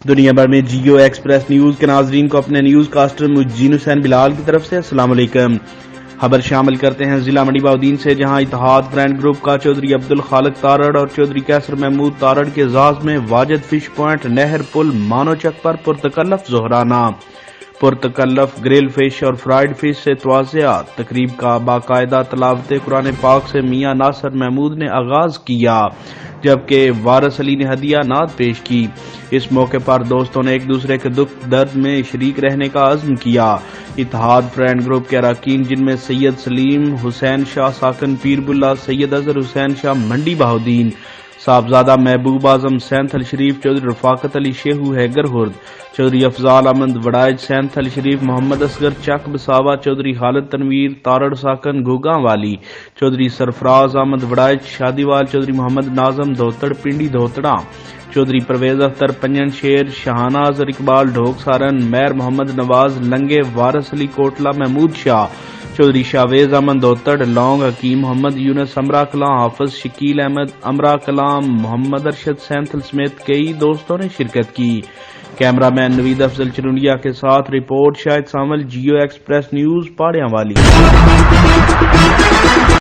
دنیا بھر میں جیو ایکسپریس نیوز کے ناظرین کو اپنے نیوز کاسٹر مجین حسین بلال کی طرف سے السلام علیکم۔ خبر شامل کرتے ہیں ضلع منڈی بہاؤدین سے، جہاں اتحاد فرینڈ گروپ کا چودھری عبدالخالق تارڑ اور چودھری کیسر محمود تارڑ کے اعزاز میں واجد فش پوائنٹ نہر پل مانو چک پر پرتکلف ظہرانہ، پرتکلف گرل فش اور فرائیڈ فش سے توازیہ تقریب کا باقاعدہ تلاوت قرآن پاک سے میاں ناصر محمود نے آغاز کیا، جبکہ وارث علی نے ہدیہ نعت پیش کی۔ اس موقع پر دوستوں نے ایک دوسرے کے دکھ درد میں شریک رہنے کا عزم کیا۔ اتحاد فرینڈ گروپ کے اراکین، جن میں سید سلیم حسین شاہ ساکن پیر بلا، سید اظہر حسین شاہ منڈی بہاؤدین، صاحبزادہ محبوب اعظم سینتھ الشریف، چودھری رفاقت علی شیخو ہیگر ہرد، چودھری افضال احمد وڑائج سینتھ الشریف، محمد اصغر چک بساوا، چودھری خالد تنویر تارڑ ساکن گھوگاں والی، چودھری سرفراز احمد وڑائج شادی وال، چودھری محمد ناظم دھوتڑ پنڈی دھوتڑا، چودھری پرویز اختر پنجن شیر، شہانہ اظہر اقبال ڈھوک سارن، میر محمد نواز لنگے، وارث علی کوٹلہ، محمود شاہ، چودھری شاویز احمد دھوتڑ لونگ، حکیم محمد یونس امرا کلاں، حافظ شکیل احمد امرا کلاں، محمد ارشد سینتھل سمیت کئی دوستوں نے شرکت کی۔ کیمرہ مین نوید افضل چرونڈیا کے ساتھ رپورٹ شاہد سامل، جیو ایکسپریس نیوز پاڑیاں والی۔